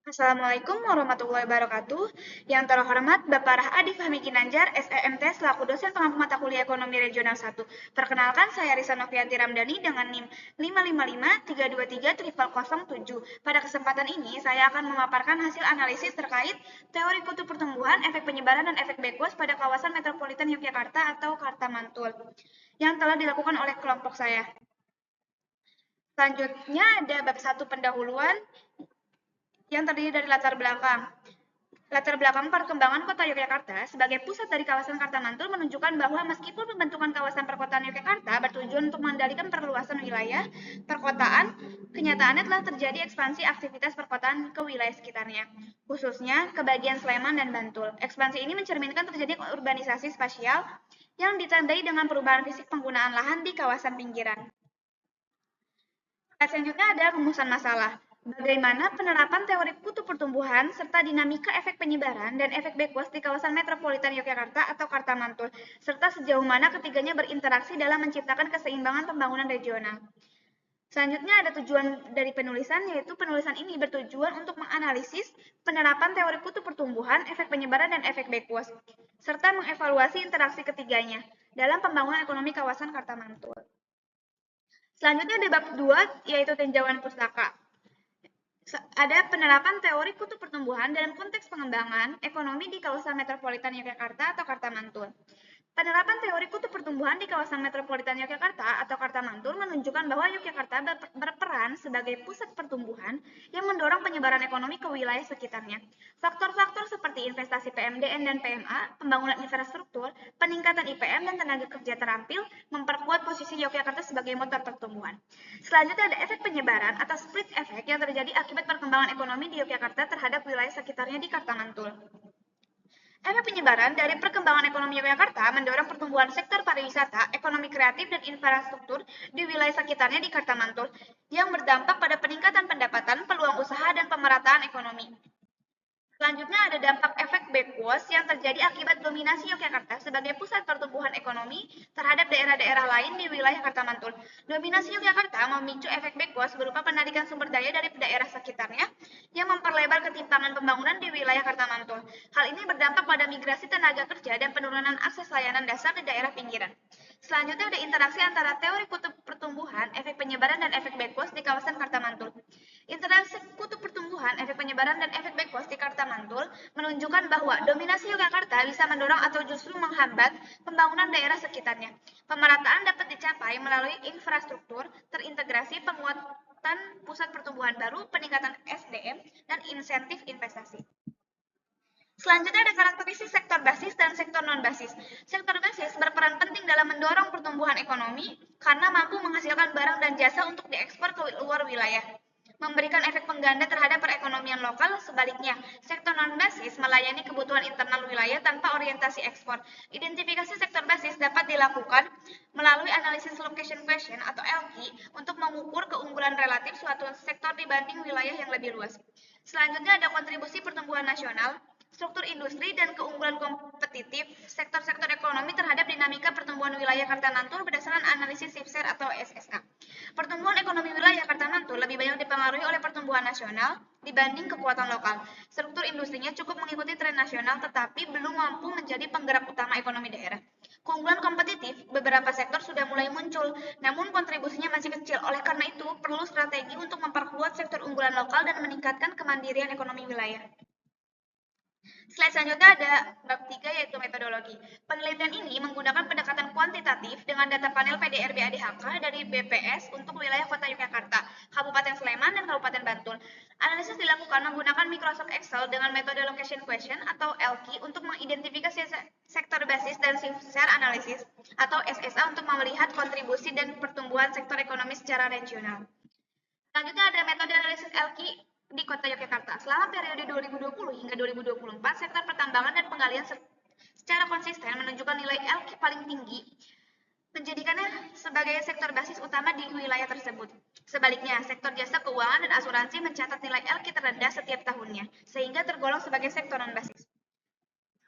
Assalamualaikum warahmatullahi wabarakatuh. Yang terhormat Bapak Rahadi Fahmi Ginanjar, SEMT selaku dosen pengampu mata kuliah Ekonomi Regional 1. Perkenalkan, saya Risa Novianti Ramdhani dengan NIM 555323007. Pada kesempatan ini, saya akan memaparkan hasil analisis terkait teori kutub pertumbuhan, efek penyebaran, dan efek backward pada kawasan metropolitan Yogyakarta atau Karta Mantul yang telah dilakukan oleh kelompok saya. Selanjutnya ada bab 1 pendahuluan yang terdiri dari latar belakang. Latar belakang perkembangan kota Yogyakarta sebagai pusat dari kawasan Karta Mantul menunjukkan bahwa meskipun pembentukan kawasan perkotaan Yogyakarta bertujuan untuk mengendalikan perluasan wilayah perkotaan, kenyataannya telah terjadi ekspansi aktivitas perkotaan ke wilayah sekitarnya, khususnya ke bagian Sleman dan Bantul. Ekspansi ini mencerminkan terjadinya urbanisasi spasial yang ditandai dengan perubahan fisik penggunaan lahan di kawasan pinggiran. Selanjutnya ada rumusan masalah. Bagaimana penerapan teori kutub pertumbuhan serta dinamika efek penyebaran dan efek backward di kawasan metropolitan Yogyakarta atau Karta Mantul, serta sejauh mana ketiganya berinteraksi dalam menciptakan keseimbangan pembangunan regional. Selanjutnya ada tujuan dari penulisan, yaitu penulisan ini bertujuan untuk menganalisis penerapan teori kutub pertumbuhan, efek penyebaran, dan efek backward, serta mengevaluasi interaksi ketiganya dalam pembangunan ekonomi kawasan Karta Mantul. Selanjutnya ada bab 2, yaitu tinjauan pustaka. Ada penerapan teori kutub pertumbuhan dalam konteks pengembangan ekonomi di kawasan metropolitan Yogyakarta atau Karta Mantul. Penerapan teori kutub pertumbuhan di kawasan metropolitan Yogyakarta atau Karta Mantul menunjukkan bahwa Yogyakarta berperan sebagai pusat pertumbuhan yang mendorong penyebaran ekonomi ke wilayah sekitarnya. Faktor-faktor seperti investasi PMDN dan PMA, pembangunan infrastruktur, peningkatan IPM, dan tenaga kerja terampil memperkuat posisi Yogyakarta sebagai motor pertumbuhan. Selanjutnya ada efek penyebaran atau split effect yang terjadi akibat perkembangan ekonomi di Yogyakarta terhadap wilayah sekitarnya di Karta Mantul. Efek penyebaran dari perkembangan ekonomi Yogyakarta mendorong pertumbuhan sektor pariwisata, ekonomi kreatif, dan infrastruktur di wilayah sekitarnya di Karta Mantul yang berdampak pada peningkatan pendapatan, peluang usaha, dan pemerataan ekonomi. Selanjutnya ada dampak efek backward yang terjadi akibat dominasi Yogyakarta sebagai pusat pertumbuhan ekonomi terhadap daerah-daerah lain di wilayah Karta Mantul. Dominasi Yogyakarta memicu efek backward berupa penarikan sumber daya dari daerah sekitarnya yang memperlebar ketimpangan pembangunan di wilayah Karta Mantul. Hal ini berdampak pada migrasi tenaga kerja dan penurunan akses layanan dasar di daerah pinggiran. Selanjutnya ada interaksi antara teori kutub pertumbuhan, efek penyebaran, dan efek backward di kawasan Karta Mantul. Interaksi kutub pertumbuhan, efek penyebaran, dan efek backward di Karta Mantul menunjukkan bahwa dominasi Yogyakarta bisa mendorong atau justru menghambat pembangunan daerah sekitarnya. Pemerataan dapat dicapai melalui infrastruktur terintegrasi, penguatan pusat pertumbuhan baru, peningkatan SDM, dan insentif investasi. Selanjutnya ada karakteristik sektor basis dan sektor non-basis. Sektor basis berperan penting dalam mendorong pertumbuhan ekonomi karena mampu menghasilkan barang dan jasa untuk diekspor ke luar wilayah, memberikan efek pengganda terhadap perekonomian lokal. Sebaliknya, sektor non-basis melayani kebutuhan internal wilayah tanpa orientasi ekspor. Identifikasi sektor basis dapat dilakukan melalui analisis location question atau LQ untuk mengukur keunggulan relatif suatu sektor dibanding wilayah yang lebih luas. Selanjutnya ada kontribusi pertumbuhan nasional, struktur industri, dan keunggulan kompetitif sektor-sektor ekonomi terhadap dinamika pertumbuhan wilayah Karta Mantul berdasarkan analisis SIPSER atau SSA. Pertumbuhan ekonomi wilayah Karta Mantul lebih banyak dipengaruhi oleh pertumbuhan nasional dibanding kekuatan lokal. Struktur industrinya cukup mengikuti tren nasional tetapi belum mampu menjadi penggerak utama ekonomi daerah. Keunggulan kompetitif beberapa sektor sudah mulai muncul, namun kontribusinya masih kecil. Oleh karena itu, perlu strategi untuk memperkuat sektor unggulan lokal dan meningkatkan kemandirian ekonomi wilayah. Slide selanjutnya ada bab 3, yaitu metodologi. Penelitian ini menggunakan pendekatan kuantitatif dengan data panel PDRB ADHK dari BPS untuk wilayah Kota Yogyakarta, Kabupaten Sleman, dan Kabupaten Bantul. Analisis dilakukan menggunakan Microsoft Excel dengan metode location question atau LQ untuk mengidentifikasi sektor basis dan share analysis atau SSA untuk melihat kontribusi dan pertumbuhan sektor ekonomi secara regional. Selanjutnya ada metode analisis LQ di Kota Yogyakarta. Selama periode 2020 hingga 2024, sektor pertambangan dan penggalian secara konsisten menunjukkan nilai LQ paling tinggi, menjadikannya sebagai sektor basis utama di wilayah tersebut. Sebaliknya, sektor jasa keuangan dan asuransi mencatat nilai LQ terendah setiap tahunnya, sehingga tergolong sebagai sektor non-basis.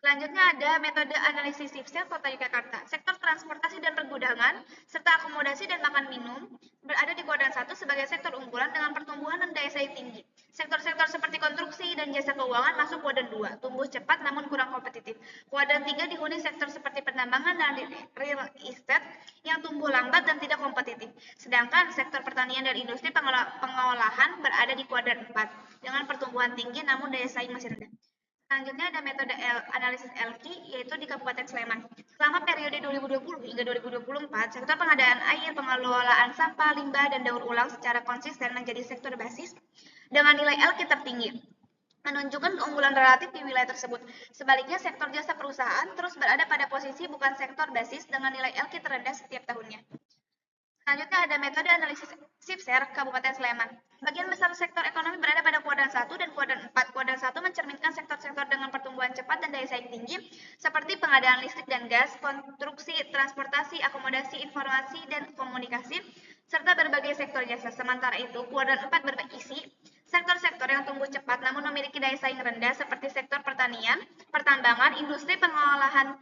Selanjutnya ada metode analisis SIPSER Kota Yogyakarta. Sektor transportasi dan pergudangan, serta akomodasi dan makan minum berada di kuadran 1 sebagai sektor unggulan dengan pertumbuhan dan daya saing tinggi. Sektor-sektor seperti konstruksi dan jasa keuangan masuk kuadran 2, tumbuh cepat namun kurang kompetitif. Kuadran 3 dihuni sektor seperti penambangan dan real estate yang tumbuh lambat dan tidak kompetitif. Sedangkan sektor pertanian dan industri pengolahan berada di kuadran 4 dengan pertumbuhan tinggi namun daya saing masih rendah. Selanjutnya ada metode analisis LQ, yaitu di Kabupaten Sleman. Selama periode 2020 hingga 2024, sektor pengadaan air, pengelolaan sampah, limbah, dan daur ulang secara konsisten menjadi sektor basis dengan nilai LQ tertinggi, menunjukkan keunggulan relatif di wilayah tersebut. Sebaliknya, sektor jasa perusahaan terus berada pada posisi bukan sektor basis dengan nilai LQ terendah setiap tahunnya. Selanjutnya ada metode analisis SIPSER Kabupaten Sleman. Bagian besar sektor ekonomi berada pada kuadran 1 dan kuadran 4. Kuadran 1 mencerminkan sektor-sektor dengan pertumbuhan cepat dan daya saing tinggi, seperti pengadaan listrik dan gas, konstruksi, transportasi, akomodasi, informasi, dan komunikasi, serta berbagai sektor jasa. Sementara itu, kuadran 4 berisi sektor-sektor yang tumbuh cepat namun memiliki daya saing rendah, seperti sektor pertanian, pertambangan, industri pengolahan,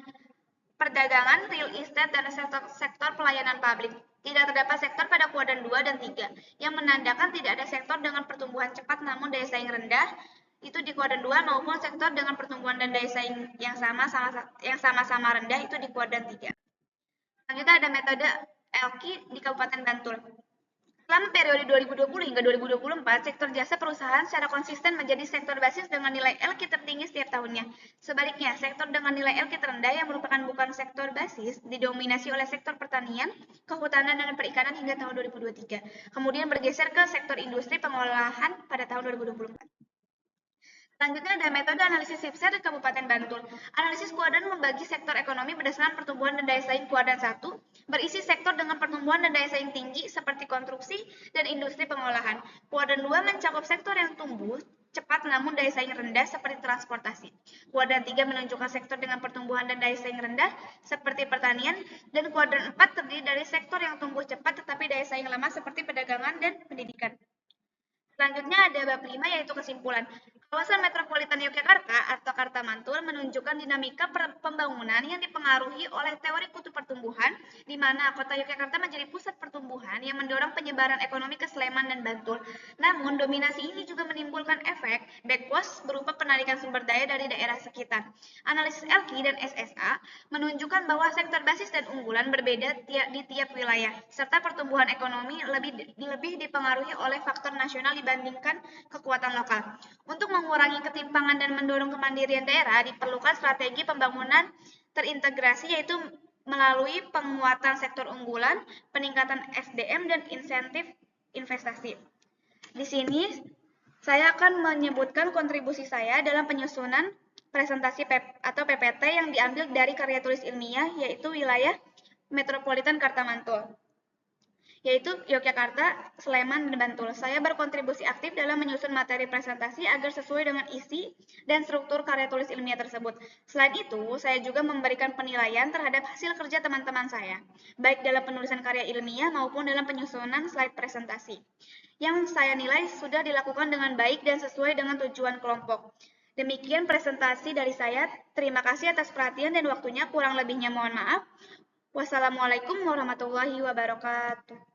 perdagangan, real estate, dan sektor pelayanan publik. Tidak terdapat sektor pada kuadran 2 dan 3, yang menandakan tidak ada sektor dengan pertumbuhan cepat namun daya saing rendah, itu di kuadran 2, maupun sektor dengan pertumbuhan dan daya saing yang sama-sama rendah, itu di kuadran 3. Selanjutnya ada metode ELKI di Kabupaten Bantul. Selama periode 2020 hingga 2024, sektor jasa perusahaan secara konsisten menjadi sektor basis dengan nilai LQ tertinggi setiap tahunnya. Sebaliknya, sektor dengan nilai LQ terendah yang merupakan bukan sektor basis didominasi oleh sektor pertanian, kehutanan, dan perikanan hingga tahun 2023. Kemudian bergeser ke sektor industri pengolahan pada tahun 2024. Selanjutnya ada metode analisis SIPSER di Kabupaten Bantul. Analisis kuadran membagi sektor ekonomi berdasarkan pertumbuhan dan daya saing kuadran 1, berisi sektor dengan pertumbuhan dan daya saing tinggi seperti konstruksi dan industri pengolahan. Kuadran 2 mencakup sektor yang tumbuh cepat namun daya saing rendah seperti transportasi. Kuadran 3 menunjukkan sektor dengan pertumbuhan dan daya saing rendah seperti pertanian, dan kuadran 4 terdiri dari sektor yang tumbuh cepat tetapi daya saing lemah seperti perdagangan dan pendidikan. Selanjutnya ada bab 5, yaitu kesimpulan. Kawasan Metropolitan Yogyakarta atau Karta Mantul menunjukkan dinamika pembangunan yang dipengaruhi oleh teori kutub pertumbuhan, di mana kota Yogyakarta menjadi pusat pertumbuhan yang mendorong penyebaran ekonomi ke Sleman dan Bantul. Namun, dominasi ini juga menimbulkan efek backwash berupa penarikan sumber daya dari daerah sekitar. Analisis LQ dan SSA menunjukkan bahwa sektor basis dan unggulan berbeda di tiap wilayah, serta pertumbuhan ekonomi lebih dipengaruhi oleh faktor nasional dibandingkan kekuatan lokal. Untuk mengurangi ketimpangan dan mendorong kemandirian daerah, diperlukan strategi pembangunan terintegrasi, yaitu melalui penguatan sektor unggulan, peningkatan SDM, dan insentif investasi. Di sini saya akan menyebutkan kontribusi saya dalam penyusunan presentasi atau PPT yang diambil dari karya tulis ilmiah, yaitu wilayah Metropolitan Karta Mantul, yaitu Yogyakarta, Sleman, dan Bantul. Saya berkontribusi aktif dalam menyusun materi presentasi agar sesuai dengan isi dan struktur karya tulis ilmiah tersebut. Selain itu, saya juga memberikan penilaian terhadap hasil kerja teman-teman saya, baik dalam penulisan karya ilmiah maupun dalam penyusunan slide presentasi, yang saya nilai sudah dilakukan dengan baik dan sesuai dengan tujuan kelompok. Demikian presentasi dari saya. Terima kasih atas perhatian dan waktunya. Kurang lebihnya mohon maaf. Wassalamualaikum warahmatullahi wabarakatuh.